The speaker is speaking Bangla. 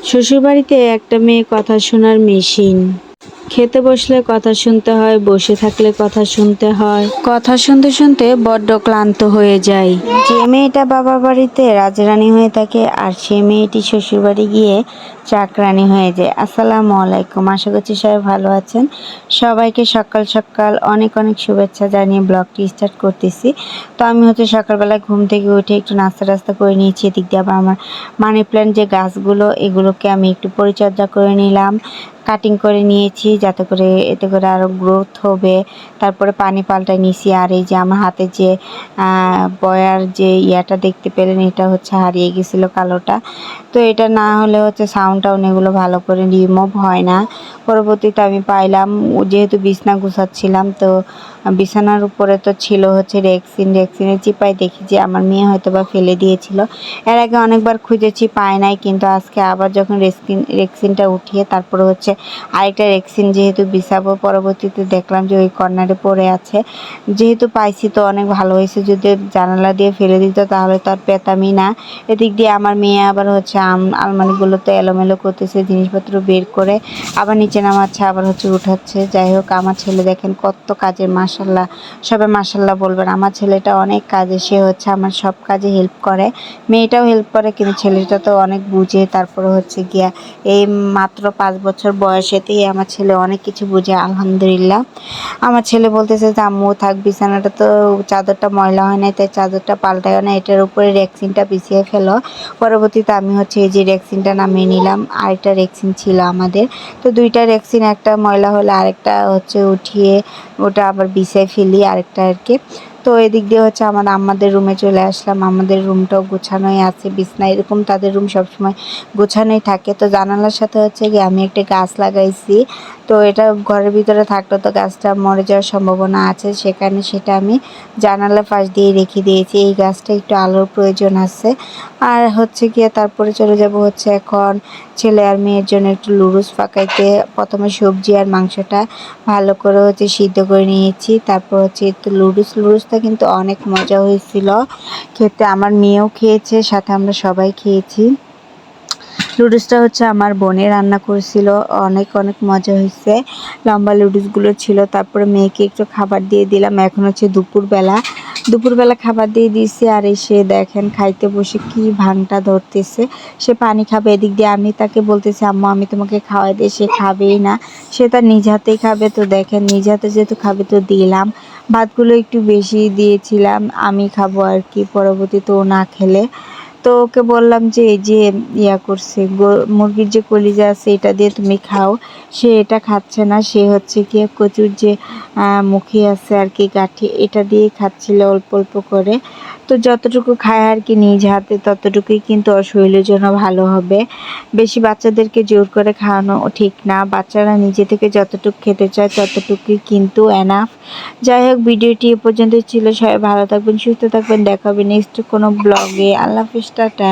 শ্বশুরবাড়িতে একটা মেয়ে কথা শোনার মেশিন। খেতে বসলে কথা শুনতে হয়, বসে থাকলে কথা শুনতে হয়, কথা শুনতে শুনতে বড্ড ক্লান্ত হয়ে যায়। যে মেয়েটা বাবার বাড়িতে রাজরানী হয়ে থাকে আর সে মেয়েটি শ্বশুরবাড়ি গিয়ে চাকরানী হয়ে যায়। আসসালামু আলাইকুম, আশা করছি সবাই ভালো আছেন। সবাইকে সকাল সকাল অনেক অনেক শুভেচ্ছা জানিয়ে ব্লগটি স্টার্ট করতেছি। তো আমি সকালবেলা ঘুম থেকে উঠে একটু নাস্তা টাস্তা করে নিয়েছি। এদিক দিয়ে আবার আমার মানি প্ল্যান্ট যে গাছগুলো, এগুলোকে আমি একটু পরিচর্যা করে নিলাম, কাটিং করে নিয়েছি যাতে করে এতে করে আরও গ্রোথ হবে। তারপরে পানি পাল্টায় নিয়েছি। আর এই যে আমার হাতে যে বয়ার যে ইয়াটা দেখতে পেলেন, এটা হারিয়ে গেছিলো, কালোটা। তো এটা না হলে সাউন্ডটাও এগুলো ভালো করে রিমুভ হয় না। পরবর্তীতে আমি পাইলাম, যেহেতু বিছনা গুছাচ্ছিলাম, তো বিছানার উপরে তো ছিল রেক্সিনের চিপায় দেখি যে আমার মেয়ে হয়তো বা ফেলে দিয়েছিল। এর আগে অনেকবার খুঁজেছি, পায় নাই, কিন্তু আজকে আবার যখন রেক্সিনটা উঠিয়ে তারপরে আরেকটা রেক্সিন যেহেতু বিছাবো, পরবর্তীতে দেখলাম যে ওই কর্নারে পড়ে আছে। যেহেতু পাইছি তো অনেক ভালো হয়েছে, যদি জানালা দিয়ে ফেলে দিত তাহলে তো আর পেতামই না। এদিক দিয়ে আমার মেয়ে আবার আলমারিগুলোতে এলোমেলো করতেছে, জিনিসপত্র বের করে আবার নিচে নামাচ্ছে, আবার উঠাচ্ছে। যাই হোক, আমার ছেলে দেখেন কত কাজে, মাশাল্লাহ, সবাই মাশাল্লাহ বলবেন। আমার ছেলেটা অনেক কাজে, সে আমার সব কাজে হেল্প করে। মেয়েটাও হেল্প করে, কিন্তু ছেলেটা তো অনেক বুঝে। তারপরে গিয়া এই মাত্র 5 বছর বয়সেতেই আমার ছেলে অনেক কিছু বুঝে, আলহামদুলিল্লাহ। আমার ছেলে বলতেছে যে আম্মু থাক, বিছানাটা তো চাদরটা ময়লা হয় নাই, তাই চাদরটা পাল্টায় না, এটার উপরে রেক্সিনটা বিছিয়ে ফেলো। পরবর্তীতে আমি এই যে রেক্সিনটা নামিয়ে নিলাম। আরেকটা রেক্সিন ছিল আমাদের, তো দুইটা রেক্সিন, একটা ময়লা হলে আরেকটা উঠিয়ে ওটা আবার বিছিয়ে ফেলি আরেকটা আর কি। তো এদিক দিয়ে আমাদের রুমে চলে আসলাম। আমাদের রুমটাও গোছানোই আছে, বিছনা এরকম তাদের রুম সবসময় গোছানোই থাকে। তো জানালার সাথে গিয়ে আমি একটা গাছ লাগাইছি। তো এটা ঘরের ভিতরে থাকলে তো গাছটা মরে যাওয়ার সম্ভাবনা আছে, সেটা আমি জানালার পাশ দিয়ে রেখে দিয়েছি। এই গাছটা একটু আলোর প্রয়োজন আছে। আর গিয়ে তারপরে চলে যাব এখন ছেলে আর মেয়ের জন্য একটু লুডুস পাকাইতে। প্রথমে সবজি আর মাংসটা ভালো করে সিদ্ধ করে নিয়েছি। তারপর একটু লুডুসটা কিন্তু অনেক মজা হয়েছিল খেতে। আমার মেয়েও খেয়েছে, সাথে আমরা সবাই খেয়েছি। লুডুসটা আমার বোনে রান্না করেছিল, অনেক অনেক মজা হয়েছে। লম্বা লুডুসগুলো ছিল। তারপরে মেয়েকে একটু খাবার দিয়ে দিলাম। এখন দুপুরবেলা খাবার দিয়ে দিয়েছি। আর এসে দেখেন খাইতে বসে কি ভাংটা ধরতেছে, সে পানি খাবে। এদিক দিয়ে আমি তাকে বলতেছি আম্মু আমি তোমাকে খাওয়াই দিই, সে খাবেই না, সে তার নিজ হাতেই খাবে। তো দেখেন নিজ হাতে যেহেতু খাবে তো দিলাম। ভাতগুলো একটু বেশি দিয়েছিলাম, আমি খাবো আর কি, পরবর্তীতে ও না খেলে। তো ওকে বললাম যে এই যে করছে, মুরগির যে কলিজা আছে এটা দিয়ে তুমি খাও। সে এটা খাচ্ছে না, সে গিয়ে কচুর যে মুখি আছে আর কি, গাঠি, এটা দিয়ে খাচ্ছিল অল্প অল্প করে। তো যতটুকু খায় আর কি নিজ হাতে, ততটুকুই কিন্তু ওর শরীরের জন্য ভালো হবে। বেশি বাচ্চাদেরকে জোর করে খাওয়ানো ঠিক না, বাচ্চারা নিজে থেকে যতটুকু খেতে চায় ততটুকুই কিন্তু এনাফ। যাই হোক, ভিডিওটি এ পর্যন্ত ছিল। সবাই ভালো থাকবেন, সুস্থ থাকবেন, দেখা হবে নেক্সট কোনো ব্লগে। আল্লাহ হাফেজ, টাটা।